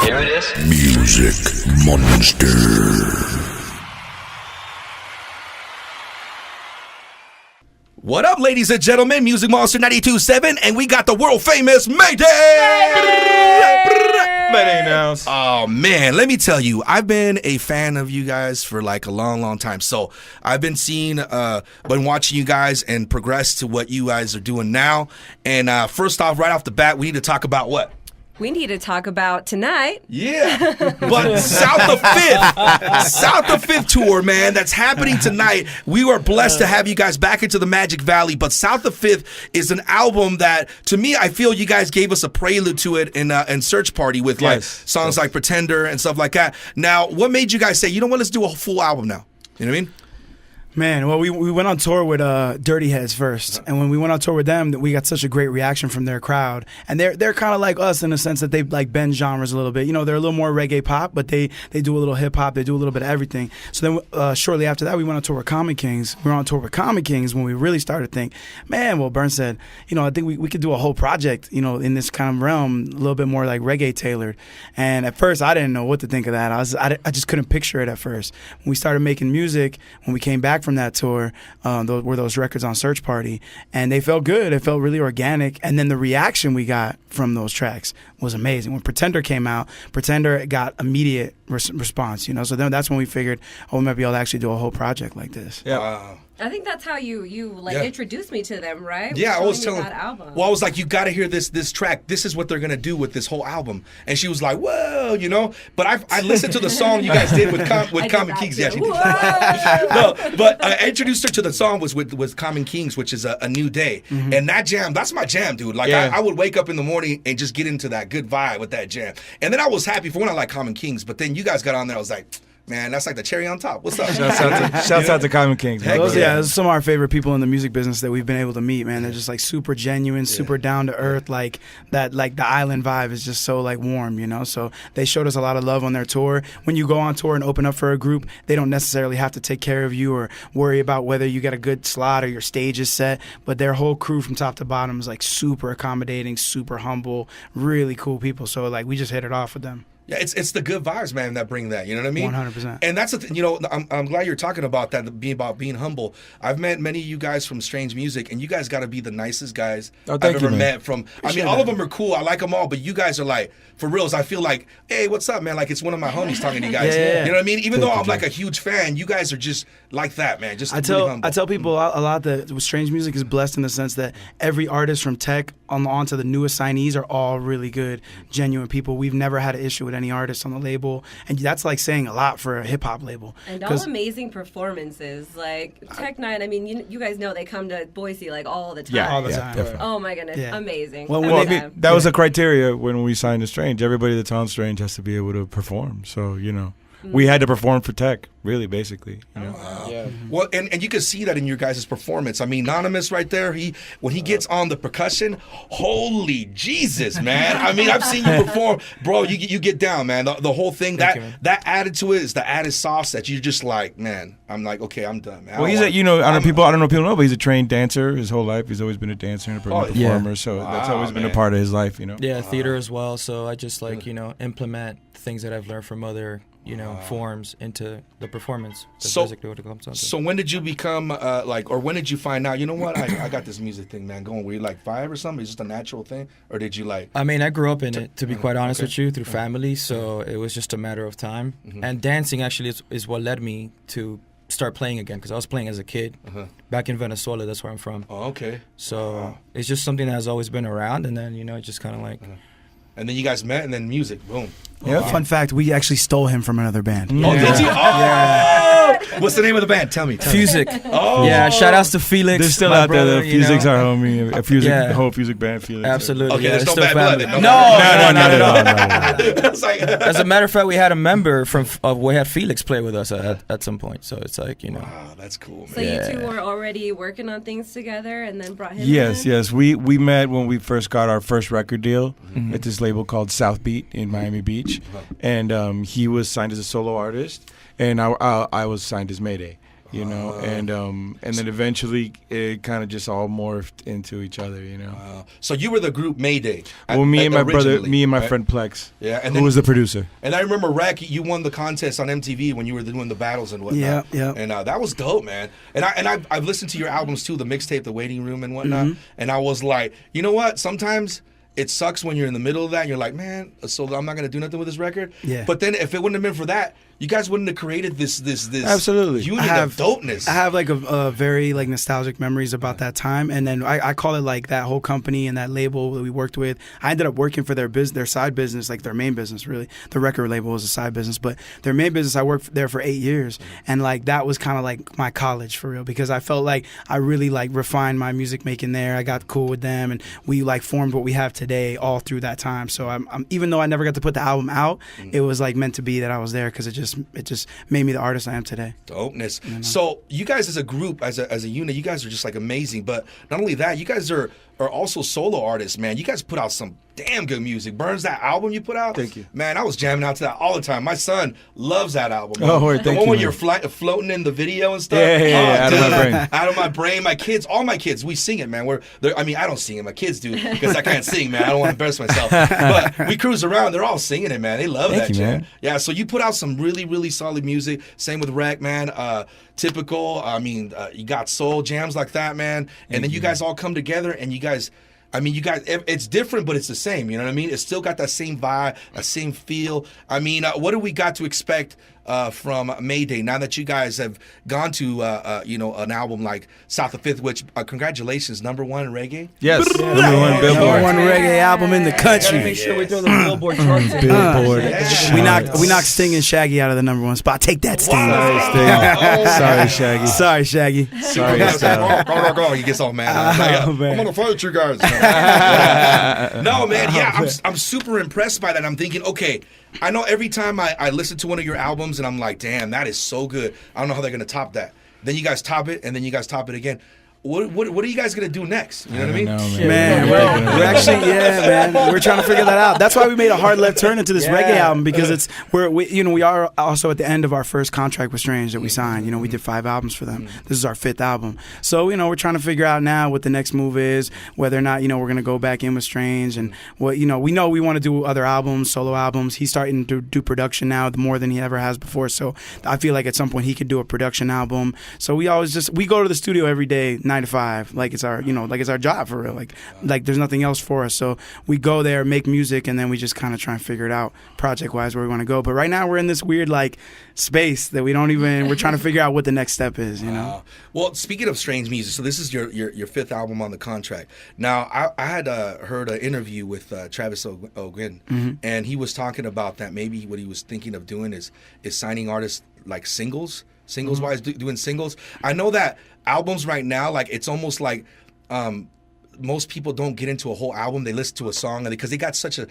Here it is. Music Monster. What up, ladies and gentlemen? Music Monster 92.7, and we got the world famous Mayday! Mayday now. Oh, man, let me tell you, I've been a fan of you guys for like a long, long time. So I've been watching you guys and progress to what you guys are doing now. And first off, right off the bat, we need to talk about what? We need to talk about tonight. Yeah, but South of 5th tour, man, that's happening tonight. We are blessed to have you guys back into the Magic Valley, but South of 5th is an album that, to me, I feel you guys gave us a prelude to it in Search Party with like songs like Pretender and stuff like that. Now, what made you guys say, you know what, let's do a full album now? You know what I mean? Man, well, we went on tour with Dirty Heads first, and when we went on tour with them, we got such a great reaction from their crowd, and they're kind of like us in the sense that they like bend genres a little bit. You know, they're a little more reggae pop, but they do a little hip hop, they do a little bit of everything. So then shortly after that, we went on tour with Common Kings. We were on tour with Common Kings when we really started to think, man, well, Bernz said, you know, I think we could do a whole project, you know, in this kind of realm, a little bit more like reggae tailored. And at first, I didn't know what to think of that. I just couldn't picture it at first. When we started making music, when we came back from that tour, those records on Search Party, and they felt good. It felt really organic, and then the reaction we got from those tracks was amazing. When Pretender came out, Pretender got immediate response, you know. So then that's when we figured, oh, we might be able to actually do a whole project like this. Yeah. Wow. I think that's how you introduced me to them, right? Yeah, I was telling. that album. Well, I was like, you got to hear this track. This is what they're gonna do with this whole album. And she was like, whoa, you know. But I listened to the song you guys did with Common Kings. Yeah, she did. No, but I introduced her to the song was with Common Kings, which is a new day. Mm-hmm. And that jam, that's my jam, dude. Like I would wake up in the morning and just get into that good vibe with that jam. And then I was happy for when I like Common Kings. But then you guys got on there, I was like, man, that's like the cherry on top. What's up? Shouts out to Common Kings. Those are some of our favorite people in the music business that we've been able to meet, man. They're just like super genuine, super down to earth, like that. Like the island vibe is just so like warm, you know. So they showed us a lot of love on their tour. When you go on tour and open up for a group, they don't necessarily have to take care of you or worry about whether you get a good slot or your stage is set. But their whole crew from top to bottom is like super accommodating, super humble, really cool people. So like we just hit it off with them. Yeah, it's the good vibes, man, that bring that. You know what I mean? 100%. And that's the thing. You know, I'm glad you're talking about that. About being humble. I've met many of you guys from Strange Music, and you guys got to be the nicest guys I've ever met. All of them are cool. I like them all, but you guys are like, for reals. I feel like, hey, what's up, man? Like it's one of my homies talking to you guys. You know what I mean? Even though I'm like a huge fan, you guys are just like that, man. Just really humble. I tell people a lot that Strange Music is blessed in the sense that every artist from tech on to the newest signees are all really good, genuine people. We've never had an issue with any artist on the label, and that's like saying a lot for a hip hop label. And all amazing performances, like Tech Nine. I mean, you guys know they come to Boise like all the time. Yeah, all the time. Definitely. Oh my goodness, amazing. Well, that was a criteria when we signed to Strange. Everybody that's on Strange has to be able to perform. So you know. We had to perform for Tech, really, basically. You know? Wow. Yeah. Well, and you can see that in your guys' performance. I mean, Nonms right there, when he gets on the percussion, holy Jesus, man. I mean, I've seen you perform. Bro, you get down, man. The whole thing, that added to it is the added sauce that you're just like, man, I'm like, okay, I'm done, man. Well, I don't know if people know, but he's a trained dancer his whole life. He's always been a dancer and a performer, so that's always been a part of his life, you know. Yeah, theater as well, so I just implement things that I've learned from other forms into the performance. So when did you become or when did you find out, you know what, I got this music thing, man, going? Were you like 5 or something? Is it just a natural thing? Or did you like... I mean, I grew up in it, to be quite honest with you, through family, so it was just a matter of time. Mm-hmm. And dancing actually is what led me to start playing again, because I was playing as a kid back in Venezuela. That's where I'm from. Oh, okay. So it's just something that has always been around, and then, it just kind of like... And then you guys met, and then music, boom. Yeah. Fun fact: we actually stole him from another band. Oh, did you? Oh, what's the name of the band? Tell me. Fusic. Oh, yeah. Shout outs to Felix. They're still out there. The Fusic's our homie. The whole Fusic band. Felix. Absolutely. Okay, there's no still bad family. blood. No, not at all. Like, as a matter of fact, we had a member we had Felix play with us at some point. So it's like Wow, that's cool, man. So you two were already working on things together, and then brought him. Yes. We met when we first got our first record deal at this label called South Beat in Miami Beach, and he was signed as a solo artist, and I was signed as Mayday. you know, and then eventually it kind of just all morphed into each other, you know. So you were the group Mayday. Well, me and my brother, originally, me and my right? friend Plex, and who was the producer. And I remember Rek, you won the contest on MTV when you were doing the battles and whatnot. Yeah. And that was dope, man. And I've listened to your albums too, the mixtape, the Waiting Room, and whatnot. And I was like, you know what? Sometimes it sucks when you're in the middle of that and you're like, man, so I'm not gonna do nothing with this record. Yeah. But then if it wouldn't have been for that, you guys wouldn't have created this Absolutely. unit of dopeness. I have like a very like nostalgic memories about that time, and then I call it like that whole company and that label that we worked with. I ended up working for their side business, like their main business. Really, the record label was a side business, but their main business, I worked there for 8 years, and like that was kind of like my college for real, because I felt like I really like refined my music making there. I got cool with them, and we like formed what we have today all through that time. So I'm even though I never got to put the album out, it was like meant to be that I was there, because it just made me the artist I am today. Dopeness. You know? So you guys as a group, as a unit, you guys are just like amazing. But not only that, you guys are also solo artists, man. You guys put out some damn good music. Bernz, that album you put out, Thank you. Man, I was jamming out to that all the time. My son loves that album. Oh, word, the thank one you, where man. you're floating in the video and stuff. Yeah, out of my dude. brain. Out of my brain. My kids, all my kids, we sing it, man. I don't sing it. My kids do, because I can't sing, man. I don't want to embarrass myself. But we cruise around. They're all singing it, man. They love Thank that you, jam. man. Yeah, so you put out some really, really solid music. Same with Rek, man. Typical. You got soul jams like that, man. And then you guys all come together, and you guys, it's different, but it's the same. You know what I mean? It's still got that same vibe, that same feel. What do we got to expect from Mayday now that you guys have gone to, an album like South of Fifth, which congratulations, #1 in reggae. Yes, Number #1 Billboard. one reggae album in the country. Make sure we throw the Billboard charts in. Billboard. We knocked Sting and Shaggy out of the #1 spot. Take that, Sting. Sorry, Shaggy. Sorry, Shaggy. Sorry, Estelle. He gets all mad. I'm gonna fight you guys. No, man. Yeah, I'm super impressed by that. I'm thinking, okay, I know every time I listen to one of your albums and I'm like, damn, that is so good. I don't know how they're gonna top that. Then you guys top it, and then you guys top it again. What are you guys gonna do next? You know what I mean? Man, we're actually, man, we're trying to figure that out. That's why we made a hard left turn into this reggae album, because we are also at the end of our first contract with Strange that we signed. You know, we did 5 albums for them. This is our 5th album. So, we're trying to figure out now what the next move is, whether or not, we're gonna go back in with Strange, and what, we know we want to do other albums, solo albums. He's starting to do production now more than he ever has before. So I feel like at some point he could do a production album. So we go to the studio every day, 9 to 5, like it's our it's our job for real, like there's nothing else for us. So we go there, make music, and then we just kind of try and figure it out project wise where we want to go. But right now we're in this weird space that we're trying to figure out what the next step is. Well, speaking of Strange music, so this is your 5th album on the contract. Now I had heard an interview with Travis Ogun, and he was talking about that maybe what he was thinking of doing is signing artists like singles wise, doing singles. I know that albums right now, it's almost like most people don't get into a whole album. They listen to a song because they got such a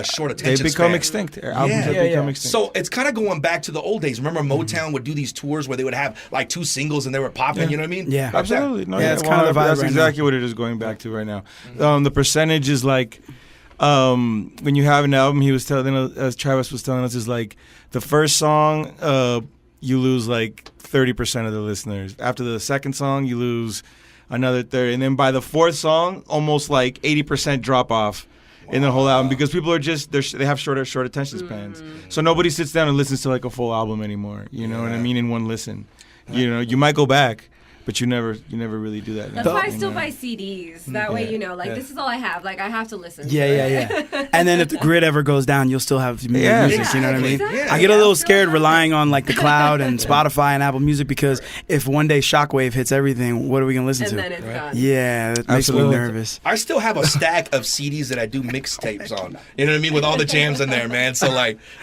short attention They become span. extinct. Their albums have become extinct. So it's kind of going back to the old days. Remember Motown would do these tours where they would have 2 singles and they were popping, you know what I mean? Yeah. Like that. Absolutely. No, it's kind of the vibe that's right exactly what it is going back to right now. The percentage is when you have an album, he was telling us, as Travis was telling us, is the first song, you lose 30% of the listeners. After the second song, you lose another 30%. And then by the 4th song, almost 80% drop off in the whole album, because people are just, they have short attention spans. So nobody sits down and listens to a full album anymore. You know what I mean? In one listen. You might go back, but you never really do that. That's why I still buy CDs. That way, this is all I have. I have to listen. Yeah. And then if the grid ever goes down, you'll still have music. You know what I mean? Exactly. I get a little scared relying on the cloud and Spotify and Apple Music, because if one day Shockwave hits everything, what are we gonna listen to? And then it's gone. Yeah, that makes me nervous. I still have a stack of CDs that I do mixtapes on. You know what I mean? With all the jams in there, man. So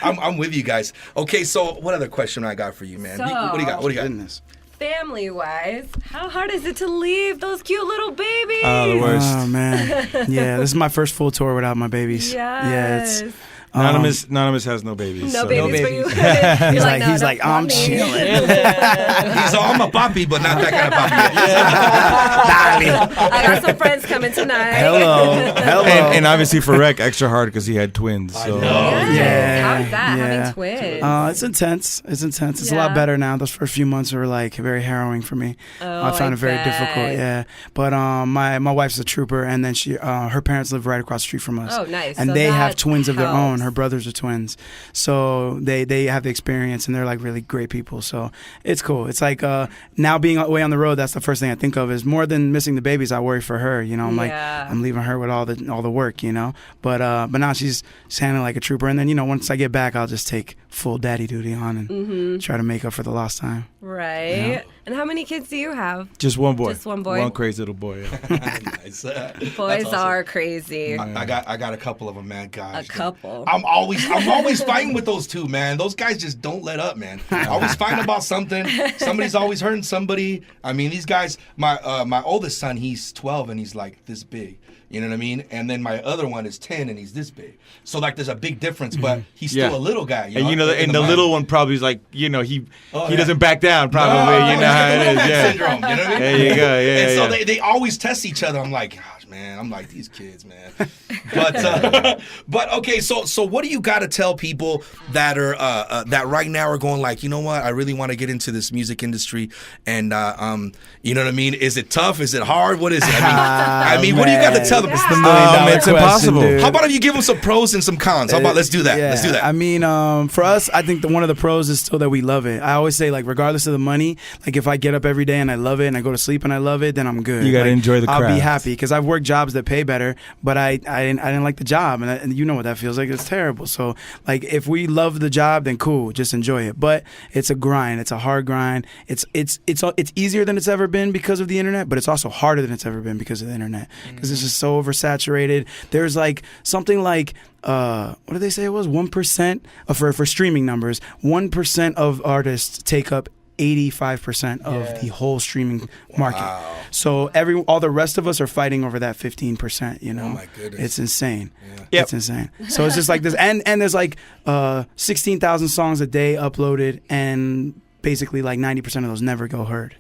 I'm with you guys. Okay, so what other question I got for you, man? What do you got? Goodness. Family-wise, how hard is it to leave those cute little babies? Oh, the worst. Oh man, yeah. This is my first full tour without my babies. Yes. Yeah, Anonymous has no babies. No so. babies for babies. you. You're He's like, "No, he's that's like, not I'm me." chilling. He's all, I'm a papi, but not that kind of papi. I got some friends coming tonight. Hello. And obviously for Rek, extra hard because he had twins. So. Yes. Yeah, How is that, yeah. having twins? It's intense. It's intense. It's a lot Yeah. better now. Those first few months were like very harrowing for me. Oh, I found I it very bet. difficult. Yeah, but my wife's a trooper, and then her parents live right across the street from us. Oh, nice. And So they have that twins of their own. helps. Her brothers are twins, so they have the experience, and they're like really great people. So it's cool. It's like now being away on the road. That's the first thing I think of is more than missing the babies. I worry for her. You know, I'm like Yeah. I'm leaving her with all the work. You know, but now she's handling like a trooper, and then once I get back, I'll just take full daddy duty on and try to make up for the lost time. Right. Yeah. And how many kids do you have? Just one boy. Just one boy? One crazy little boy. Yeah. Nice. Boys are crazy. I got a couple of them, man. Gosh, A couple. I'm always fighting with those two, man. Those guys just don't let up, man. Always fighting about something. Somebody's always hurting somebody. I mean, these guys. My oldest son, he's 12 and he's like this big. You know what I mean? And then my other one is 10 and he's this big. So like there's a big difference, but he's still Yeah. a little guy. And the mind. little one probably is like, he yeah. doesn't back down probably. No, You know how it is. Yeah. syndrome. You know what I mean? There you go. Yeah. And so yeah. they always test each other. I'm like, gosh, man. I'm like these kids, man. But okay. So what do you got to tell people that are that right now are going like, you know what? I really want to get into this music industry, and you know what I mean? Is it tough? Is it hard? What is it? I mean, what do you got to tell them? It's the $1 million It's question, impossible. dude. How about if you give them some pros and some cons? How about let's do that? Yeah. Let's do that. I mean, for us, I think one of the pros is still that we love it. I always say, like, regardless of the money, like if I get up every day and I love it and I go to sleep and I love it, then I'm good. You gotta Like, enjoy the I'll be craft. happy because I've worked jobs that pay better, but I didn't like the job, and you know what that feels like. It's terrible. So like if we love the job, then cool, just enjoy it. But it's a grind. It's a hard grind. It's easier than it's ever been because of the internet, but it's also harder than it's ever been because of the internet because it's just so oversaturated. There's like something like what did they say it was 1% for streaming numbers. 1% of artists take up 85% of the whole streaming market. So all the rest of us are fighting over that 15%, you know. Oh my goodness. It's insane. Yep. It's insane. So it's just like this and there's like 16,000 songs a day uploaded and basically like 90% of those never go heard.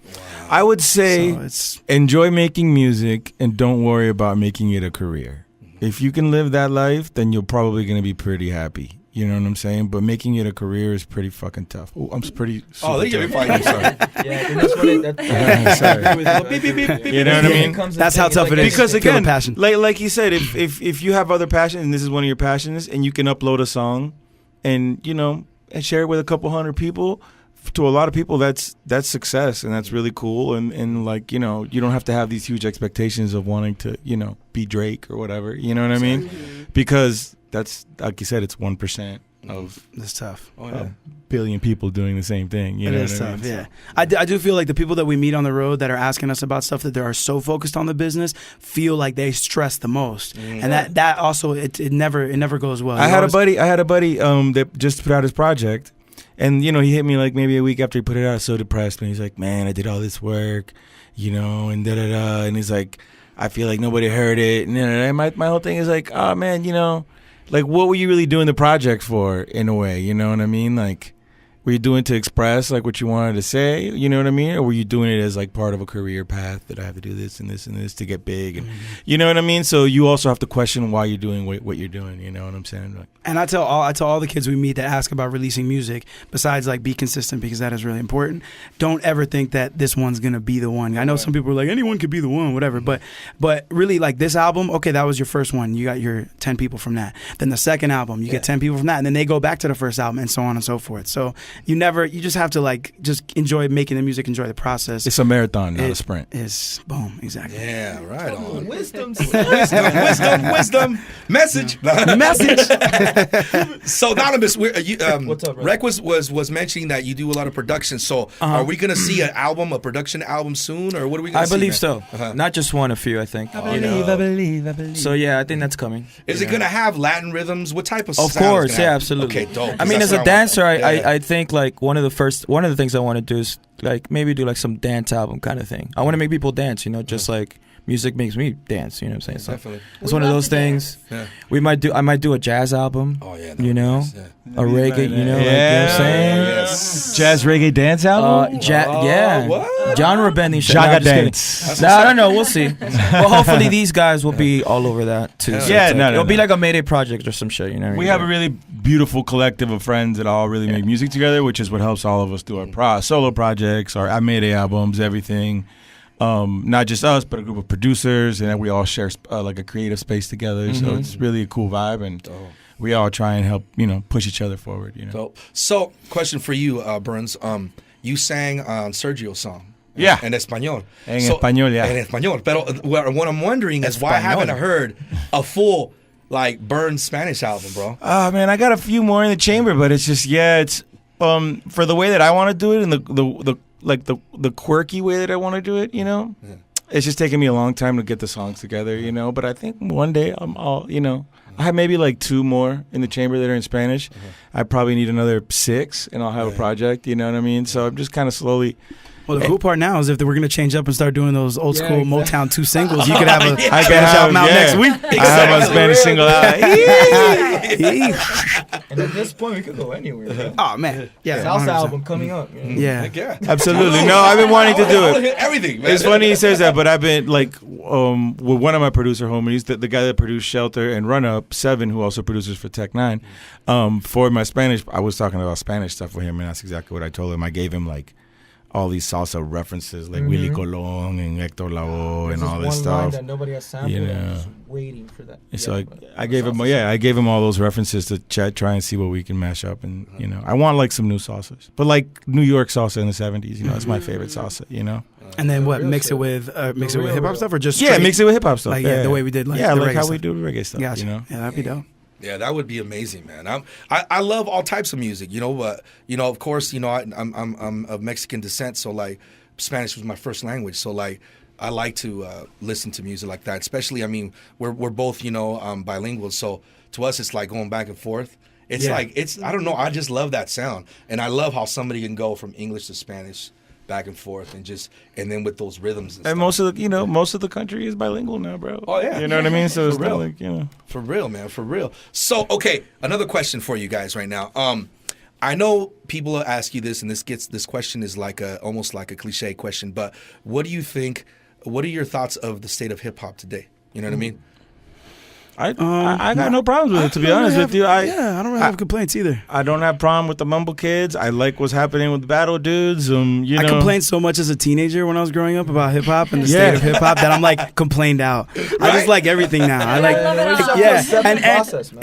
I would say So it's enjoy making music and don't worry about making it a career. If you can live that life, then you're probably going to be pretty happy. You know what I'm saying? But making it a career is pretty fucking tough. Oh, I'm pretty. Oh, they super get me tough. fighting. I'm sorry. Yeah, I think that's what it. Sorry. Beep, beep, beep, beep, You know what I mean? That's how tough it is. Because Feel the again, passion. like he said, if you have other passions and this is one of your passions, and you can upload a song, and and share it with a couple hundred people, to a lot of people that's success, and that's really cool. And like you don't have to have these huge expectations of wanting to be Drake or whatever. You know what I mean? Because that's like you said, it's 1% of It's tough. a billion people doing the same thing. You It know is what I tough, mean? yeah. I do feel like the people that we meet on the road that are asking us about stuff that they are so focused on the business feel like they stress the most, and that also it never goes well. I had a buddy that just put out his project, and he hit me like maybe a week after he put it out. So depressed, and he's like, "Man, I did all this work, and da da da," and he's like, "I feel like nobody heard it." And my whole thing is like, "Oh man, like what were you really doing the project for? In a way, you know what I mean? Like, were you doing it to express like what you wanted to say? You know what I mean? Or were you doing it as like part of a career path that I have to do this and this and this to get big? And you know what I mean? So you also have to question why you're doing what you're doing. You know what I'm saying? Like, And I tell all the kids we meet that ask about releasing music, besides like be consistent because that is really important. Don't ever think that this one's gonna be the one. I know some people are like anyone could be the one, whatever. But really like this album, okay, that was your first one. You got your 10 people from that. Then the second album, you get 10 people from that, and then they go back to the first album and so on and so forth. So you just have to like just enjoy making the music, enjoy the process. it's a marathon, not a sprint. Is boom, exactly. Yeah, right on. Wisdom. Wisdom. Message. Message. So, Anonymous, What's up, bro? Rek was mentioning that you do a lot of production. So, are we going to see a production album soon, or what are we going I to see? believe man? so. Not just one, a few, I think. I believe. So yeah, I think that's coming. Is it going to have Latin rhythms? What type of Of sound is course, gonna yeah, have? absolutely. Okay, dope. I mean, That's as a what I want. dancer, Yeah. I think like one of the things I want to do is like maybe do like some dance album kind of thing. I want to make people dance, just like music makes me dance. You know what I'm saying? So Definitely. it's We one of love those to dance. things. Yeah. I might do a jazz album. Oh yeah. You know, a reggae. You know, like, you know what I'm Yeah. saying? Yes. Jazz reggae dance album. Yeah, what? genre bending shit. Jaga No, I'm just kidding. dance. No, I don't know. We'll see. But hopefully these guys will be all over that too. So Yeah, it's no, like, no, it'll be no. like a Mayday project or some shit. You know. We have a really beautiful collective of friends that all really make music together, which is what helps all of us do our solo projects, our MAYDAY albums, everything. Not just us, but a group of producers, and we all share like a creative space together. So it's really a cool vibe, and we all try and help, push each other forward. Dope. So, question for you, Bernz. You sang on Sergio's song. Yeah. En español. En español, yeah. En español. Pero what I'm wondering is why I haven't heard a full Bernz Spanish album, bro. Oh man, I got a few more in the chamber, but it's just it's for the way that I want to do it and the quirky way that I want to do it, It's just taking me a long time to get the songs together, But I think one day I have maybe like 2 more in the chamber that are in Spanish. I probably need another 6, and I'll have a project. You know what I mean? So I'm just kind of slowly. Well, the cool part now is if we're going to change up and start doing those old school Motown 2 singles, you could have a I Spanish album out next week. I have a Spanish single out. And at this point, we could go anywhere. Oh man, yeah, Salsa 100%. album coming up. Yeah, Yeah. Absolutely. No, I've been wanting to do I wanna it. hear everything, man. It's funny he says that, but I've been with one of my producer homies, the guy that produced Shelter and Run Up 7, who also produces for Tech 9. For my Spanish, I was talking about Spanish stuff with him, and that's exactly what I told him. I gave him all these salsa references, like Willie Colon and Hector Lavoe and all this stuff. That nobody has sampled. I'm just waiting for that. So I gave him all those references to try and see what we can mash up, and I want some new salsas, but New York salsa in the 70s. That's my favorite salsa. and then what? Mix it with hip hop stuff, or just Yeah, straight, mix it with hip hop stuff. the way we did the like reggae how stuff. we do reggae stuff. Gotcha. Yeah, that'd be dope. Yeah, that would be amazing, man. I love all types of music, but of course, I'm of Mexican descent, so Spanish was my first language, so I like to listen to music like that. Especially, we're both bilingual, so to us it's like going back and forth. It's I don't know, I just love that sound, and I love how somebody can go from English to Spanish back and forth, and then with those rhythms and And stuff. most of the country is bilingual now, bro. Oh, yeah. You know what I mean? So it's For real. not For real, man, for real. So, okay, another question for you guys right now. I know people ask you this, and this question is almost like a cliche question, but what do you think? What are your thoughts of the state of hip hop today? You know what I mean? I got no problems with it, to be honest with you. I don't really have complaints either. I don't have problem with the mumble kids. I like what's happening with the battle dudes. I complained so much as a teenager when I was growing up about hip hop and the state of hip hop that I'm complained out. I just like everything now. I like love it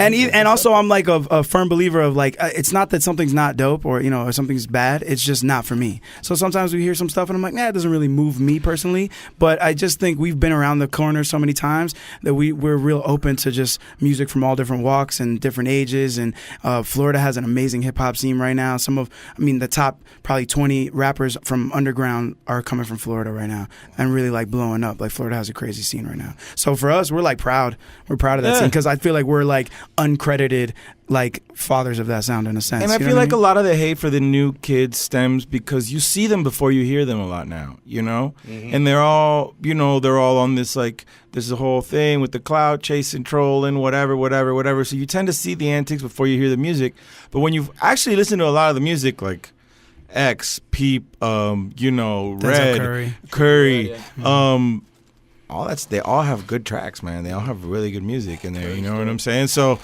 all. and also I'm a firm believer of it's not that something's not dope or something's bad. It's just not for me. So sometimes we hear some stuff and I'm like, it doesn't really move me personally. But I just think we've been around the corner so many times that we're real open to just music from all different walks and different ages, and Florida has an amazing hip hop scene right now. The top probably 20 rappers from underground are coming from Florida right now and really blowing up. Florida has a crazy scene right now. So for us, we're proud. We're proud of that scene because I feel like we're uncredited fathers of that sound in a sense. And I feel like a lot of the hate for the new kids stems because you see them before you hear them a lot now, Mm-hmm. And they're all, they're all on this this is a whole thing with the cloud chasing, trolling, whatever. So you tend to see the antics before you hear the music. But when you actually listen to a lot of the music, like X, Peep, Red, Curry, they all have good tracks, man. They all have really good music in there. You know what I'm saying? So,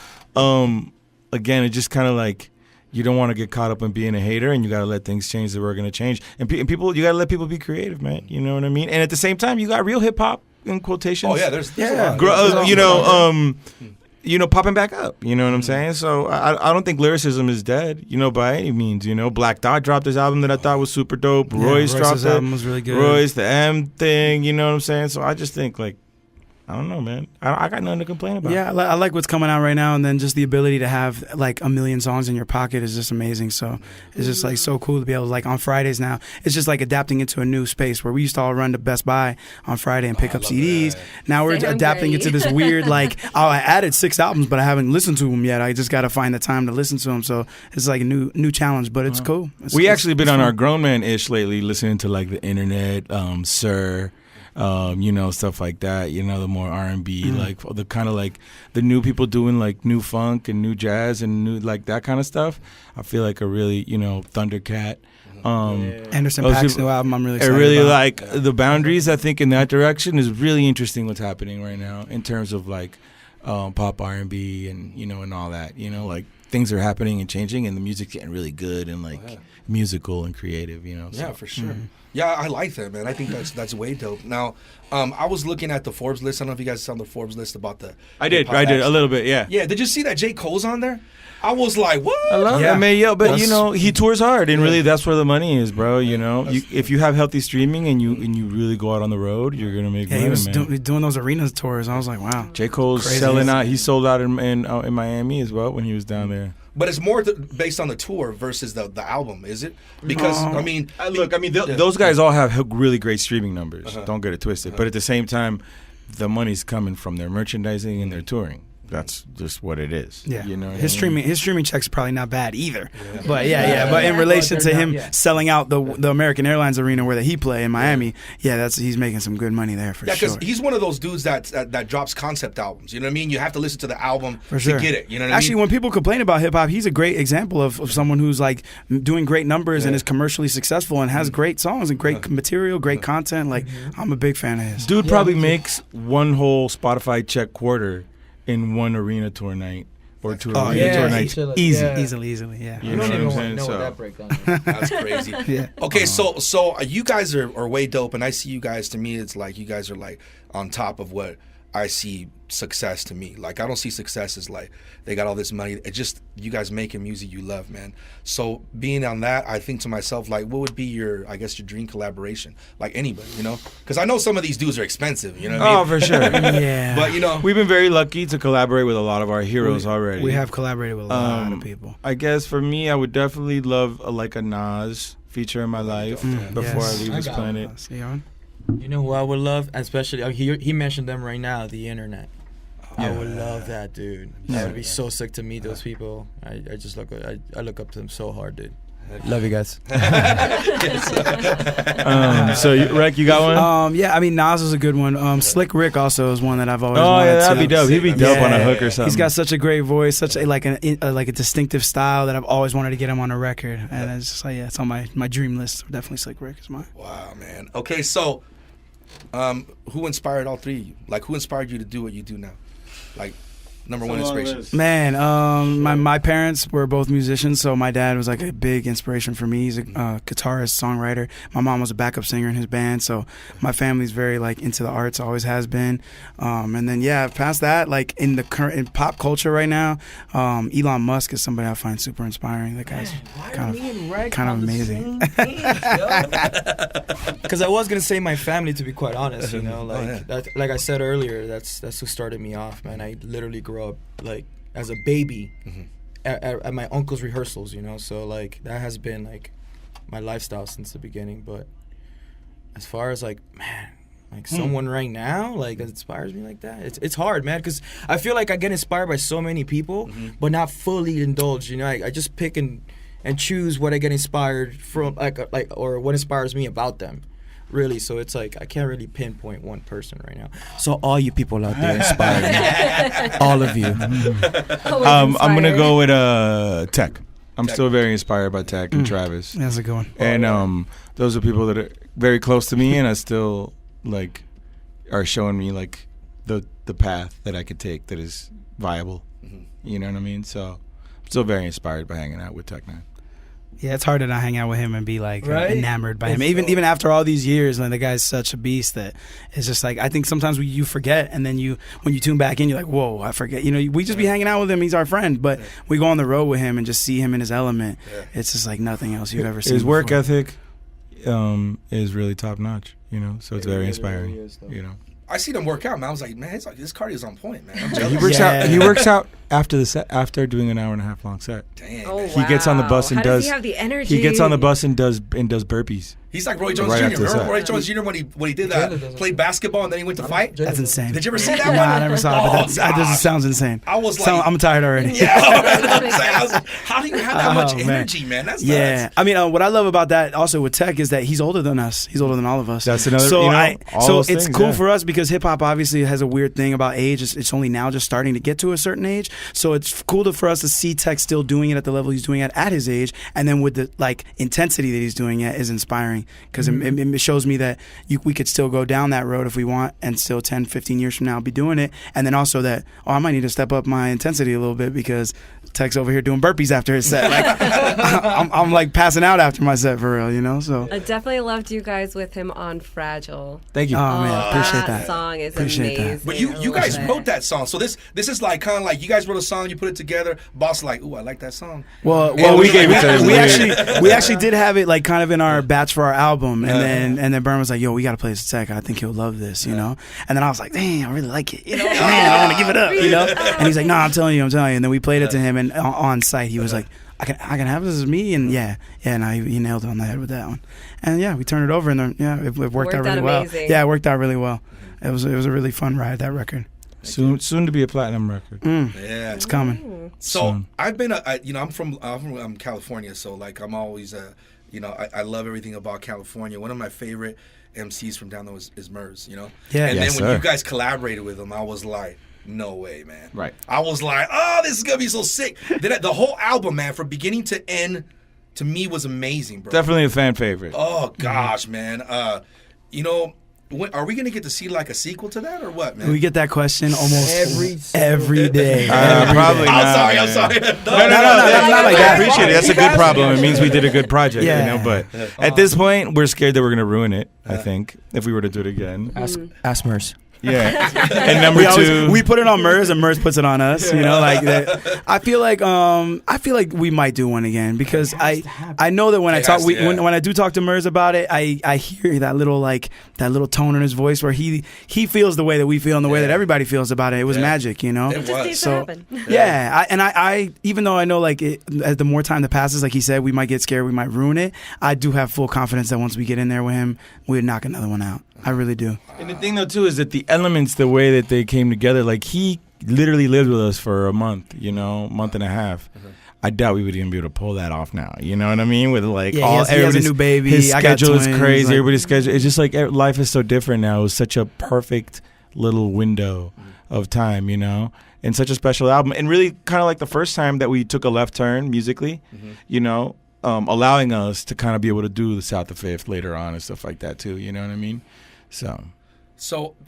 again, it just kind of you don't want to get caught up in being a hater, and you got to let things change that we're going to change. And people, you got to let people be creative, man. You know what I mean? And at the same time, you got real hip hop in quotations. Oh yeah, there's popping back up. You know what I'm saying? So I don't think lyricism is dead, by any means. Black Dot dropped this album that I thought was super dope. Royce dropped it. album was really good. Royce, the M thing, you know what I'm saying? So I just think I don't know, man. I got nothing to complain about. Yeah, I like what's coming out right now, and then just the ability to have a million songs in your pocket is just amazing. So it's just so cool to be able to on Fridays now. It's just adapting into a new space where we used to all run to Best Buy on Friday and pick up CDs. That. Now we're Say I'm adapting ready. into this weird I added 6 albums, but I haven't listened to them yet. I just got to find the time to listen to them. So it's a new challenge, but it's cool. We actually been on our grown man ish lately, listening to the internet, Sir. Stuff like that. The more R&B, like the kind of like the new people doing like new funk and new jazz and new like that kind of stuff. I feel like a really Thundercat. Anderson those .Paak's people- new album, I'm really I excited really about. like the boundaries. I think in that direction is really interesting. What's happening right now in terms of like pop R&B and and all that. Like things are happening and changing, and the music's getting really good and like musical and creative. So. Yeah, for sure. Yeah, I like that, man. I think that's way dope. Now, I was looking at the Forbes list. I don't know if you guys saw the Forbes list about the. I did hip-hop a acts. little bit. Yeah. Yeah, did you see that J. Cole's on there? I was like, what? I love Yeah. that, man. But That's- he tours hard, and really that's where the money is, bro. If you have healthy streaming and you really go out on the road, you're gonna make Yeah, money, he was man. doing those arena tours. I was like, wow. J. Cole's Crazy. selling out. He sold out in Miami as well when he was down there. But it's more based on the tour versus the album, is it? Because, No. I mean... Those guys all have really great streaming numbers. Uh-huh. Don't get it twisted. But at the same time, the money's coming from their merchandising and their touring. That's just what it is. Yeah, You know what his I mean? streaming checks are probably not bad either. But but in relation to him selling out the American Airlines arena where he play in Miami, he's making some good money there for Yeah, sure. because he's one of those dudes that drops concept albums. You know what I mean? You have to listen to the album For sure. to get it. You know what Actually, I mean? when people complain about hip hop, he's a great example of someone who's like doing great numbers and is commercially successful and has great songs and great material, great content. Like I'm a big fan of his. Dude probably makes one whole Spotify check quarter in one arena tour night or two Oh, arena yeah. tour nights. Easily, yeah. You You know don't what even I'm want to saying? know So- what that breakdown is. That's crazy. Yeah. Okay, so you guys are way dope, and I see you guys. To me, it's like you guys are like on top of what I see success to me. Like I don't see success as like they got all this money. It's just you guys making music you love, man. So being on that, I think to myself like, what would be your dream collaboration? Like anybody, Because I know some of these dudes are expensive. You know what I Oh, mean? for sure. Yeah. But We've been very lucky to collaborate with a lot of our heroes already. We have collaborated with a lot of people. I guess for me, I would definitely love a Nas feature in my life before I leave this planet. See on? You know who I would love, especially he mentioned them right now, the internet. I would love that, dude. That would be so sick to meet those people. I look up to them so hard, dude. Love you guys. Rek, you got one? Yeah, I mean Nas is a good one. Slick Rick also is one that I've always Oh wanted yeah, that'd to. be dope. He'd be dope on a hook or something. He's got such a great voice, such a like a distinctive style that I've always wanted to get him on a record, and it's just like it's on my dream list. Definitely Slick Rick is mine. Wow, man. Okay, so who inspired all three of you? Like who inspired you to do what you do now? Like number one inspiration. Man, my parents were both musicians, so my dad was like a big inspiration for me. He's a guitarist, songwriter. My mom was a backup singer in his band, so my family's very like into the arts, always has been. And then past that, like in pop culture right now, Elon Musk is somebody I find super inspiring. That guy's kind of amazing. Because I was gonna say my family, to be quite honest. Like I said earlier, that's who started me off, man. I literally grew up like as a baby at my uncle's rehearsals, so like that has been like my lifestyle since the beginning. But as far as like, man, like someone right now like that inspires me like that, it's hard, man, because I feel like I get inspired by so many people but not fully indulged. I just pick and choose what I get inspired from, like or what inspires me about them, really. So it's like I can't really pinpoint one person right now. So all you people out there inspire me. All of you. I'm gonna go with Tech. I'm still very inspired by Tech and Travis. That's a good one. And those are people that are very close to me, and I still like are showing me like the path that I could take that is viable. You know what I mean? So I'm still very inspired by hanging out with Tech 9. Yeah, it's hard to not hang out with him and be like Right? enamored by him. Even after all these years, like the guy's such a beast that it's just like I think sometimes you forget, and then when you tune back in, you're like, whoa, I forget. We just be hanging out with him. He's our friend, but we go on the road with him and just see him in his element. It's just like nothing else you've ever seen. His work before. ethic is really top notch. So it's very inspiring. I seen him work out, man. I was like, man, this cardio's on point, man. I'm He jealous. works Yeah. out. He works out after the set, after doing an 1.5 hour long set. Damn. Oh, man. He gets on the bus and How does. he have the energy? He gets on the bus and does burpees. He's like Roy Jones Right Jr. after this Remember set. Roy Jones Jr. when he did Jada doesn't- played basketball and then he went to fight? That's insane. Did you ever see that one? Nah, I never saw it, but that gosh. just sounds insane. I was like- I'm tired already. Yeah, I was like, how do you have that much Oh, man. energy, man? That's Yeah, nuts. I mean, what I love about that also with Tech is that he's older than us. He's older than all of us. That's another- So you know, all so those it's things, cool yeah. for us because hip hop obviously has a weird thing about age. It's only now just starting to get to a certain age. So it's cool for us to see Tech still doing it at the level he's doing it at his age, and then with the intensity that he's doing it is inspiring because it shows me that we could still go down that road if we want, and still 10, 15 years from now be doing it. And then also that I might need to step up my intensity a little bit because Tech's over here doing burpees after his set. Like I'm like passing out after my set for real, you know. So I definitely loved you guys with him on Fragile. Thank you. oh man, appreciate that. Song is Appreciate that. amazing. But you guys wrote that song, so this is like kind of like you guys wrote a song, you put it together. Boss like, ooh, I like that song. Well, we gave each other the we actually did have it like kind of in our batch for our album, and then Bern was like, "Yo, we got to play this Tech. I think he'll love this," you know. And then I was like, "Dang, I really like it, you know. Man, I'm gonna give it up, you know." And he's like, "Nah, I'm telling you." And then we played it to him, and on site he was like, I can have this as me," and he nailed it on the head with that one. And we turned it over, and then it worked out really well. amazing. Yeah, it worked out really well. It was a really fun ride, that record. Soon to be a platinum record. Yeah, It's coming. So Soon. I've been, I'm from California, so like I'm always, I love everything about California. One of my favorite MCs from down there is Murs, you know. Yeah. And Yes, then when sir. you guys collaborated with him, I was like, no way, man. Right. I was like, oh, this is gonna be so sick. Then the whole album, man, from beginning to end, to me was amazing, bro. Definitely a fan favorite. Oh gosh, man. Are we gonna get to see like a sequel to that or what, man? We get that question almost Every every day. Probably not. I'm sorry. No, not like that. I appreciate it. That's a good problem. It means we did a good project, Yeah. you know. But at this point, we're scared that we're gonna ruin it. I think if we were to do it again. Ask Murs. Yeah. And number two, We put it on Murs and Murs puts it on us. You know, like that. I feel like we might do one again because I know that when I talk when I do talk to Murs about it, I hear that little tone in his voice where he feels the way that we feel and the way that everybody feels about it. It was magic, you know. It Just needs to So happen. I even though I know as the more time that passes, like he said, we might get scared, we might ruin it. I do have full confidence that once we get in there with him, we'd knock another one out. I really do. and the thing though too is that the elements, the way that they came together, like he literally lived with us for a month, month and a half. I doubt we would even be able to pull that off now. You know what I mean? With like Yeah, all he has a everybody's new baby. his I got schedule is twins, crazy. like- Everybody's schedule. It's just like life is so different now. It was such a perfect little window of time, and such a special album. And really, kind of like the first time that we took a left turn musically, allowing us to kind of be able to do the South of Fifth later on and stuff like that too. You know what I mean? So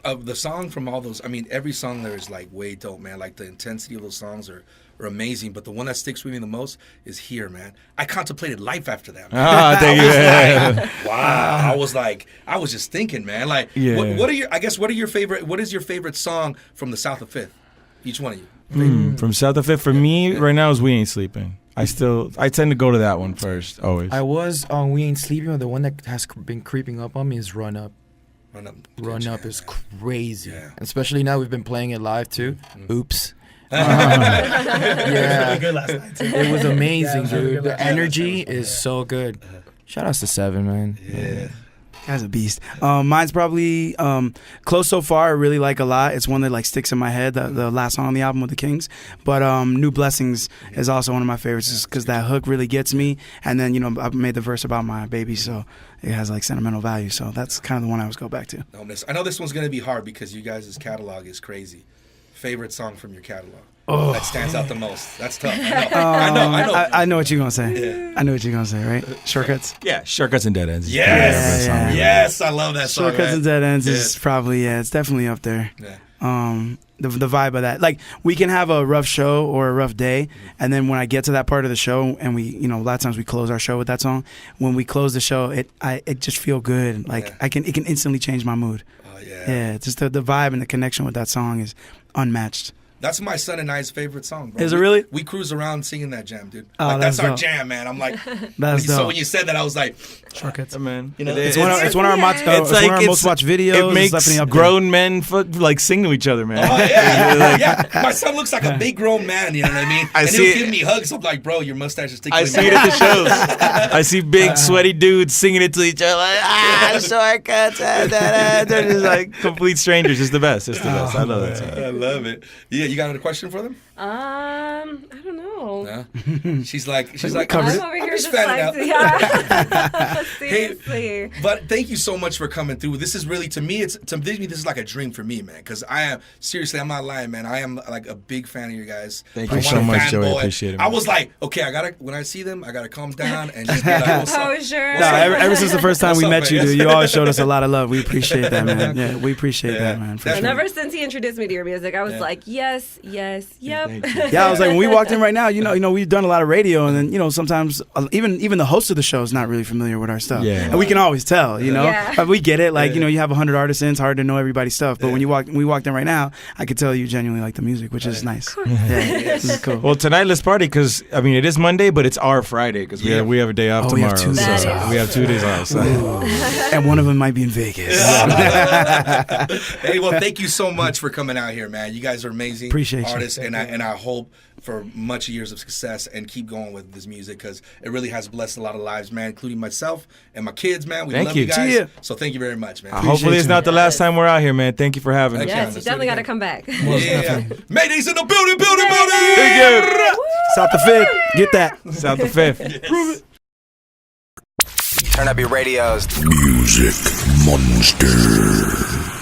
the song from all those, I mean, every song there is like way dope, man. Like the intensity of those songs are amazing. But the one that sticks with me the most is Here, man. I contemplated life after that, man. thank you. Wow. I was just thinking, man. Like, Yeah. what are your favorite? What is your favorite song from the South of Fifth? Each one of you. From South of Fifth for me right now is We Ain't Sleeping. I tend to go to that one first always. I was on We Ain't Sleeping, but the one that has been creeping up on me is Run Up. Run Up is crazy. Yeah. Especially now we've been playing it live too. Oops. Good last night too. It was amazing, Yeah, it was really dude. good The last night. energy is so good. Shout outs to Seven, man. Yeah. Guy's a beast. Mine's probably Close So Far. I really like a lot. It's one that like sticks in my head. The last song on the album with the Kings. But New Blessings is also one of my favorites, just because that hook really gets me. And then I made the verse about my baby, so it has like sentimental value. So that's kind of the one I always go back to. I know this one's gonna be hard because you guys' catalog is crazy. Favorite song from your catalog that stands out the most? That's tough. I know. I know what you're gonna say. Yeah. I know what you're gonna say. Right? Shortcuts. Yeah, Shortcuts and Dead Ends. is Yes, probably the best song ever. yes, I love that song. Shortcuts man. and Dead Ends Yeah. is probably it's definitely up there. Yeah. The vibe of that, like we can have a rough show or a rough day, and then when I get to that part of the show, and we, a lot of times we close our show with that song. When we close the show, it just feel good. Like Yeah. it can instantly change my mood. Oh yeah. Yeah, it's just the vibe and the connection with that song is unmatched. That's my son and I's favorite song, bro. Is it really? We cruise around singing that jam, dude. Oh, Like, that's our dope. jam, man. I'm like, That's so dope. when you said that, I was like, Shortcuts. Yeah, man. You know, It's one of our most watched videos. It makes It's definitely up there. grown men like sing to each other, man. oh yeah, yeah. My son looks like a big grown man. You know what I mean? I and see he'll it. give me hugs. I'm like, bro, your mustache is tickling I me. see it at the shows. I see big sweaty dudes singing it to each other like shortcuts. They're just like complete strangers. It's the best. It's the best. I love that song. I love it. Yeah, you got a question for them? I don't know. No. She's like, I'm over here just just fanning like, out. yeah. Seriously. But thank you so much for coming through. This is really, to me, this is like a dream for me, man. Because I am, seriously, I'm not lying, man. I am like a big fan of you guys. Thank I you want so a much, Joey. I fanboy. appreciate it, I man. was like, okay, when I see them, I gotta calm down and just be like, what's up? Oh, sure. What's No, up? ever since the first time What's we up, met you, man? dude, you always showed us a lot of love. We appreciate that, man. Yeah, we appreciate that, man. For Yeah. sure. And ever since he introduced me to your music, I was like, yes, yep. Thank you. Yeah, I was like, when we walked in right now, you know, we've done a lot of radio, and then, you know, sometimes even the host of the show is not really familiar with our stuff. Yeah. And we can always tell, you know. Yeah. But we get it. Like, you know, you have 100 artists in, it's hard to know everybody's stuff. But when we walked in right now, I could tell you genuinely like the music, which is nice. Yeah, this is cool. Well, tonight let's party because I mean it is Monday, but it's our Friday because we have a day off Oh, we have tomorrow. 2 days So off. we have 2 days off. So. And one of them might be in Vegas. Hey, well, thank you so much for coming out here, man. You guys are amazing Appreciate you. artists, and I hope for much years of success and keep going with this music because it really has blessed a lot of lives, man, including myself and my kids, man. We Thank love you. you guys. Yeah. So thank you very much, man. Hopefully it's you, not the last time we're out here, man. Thank you for having us. Yeah. Yes, let's you do it definitely got to again. come back. Yeah. Mayday's in the building, buddy. Thank South the 5th. Get that. you. South the 5th. Turn up your radios. Music Monster.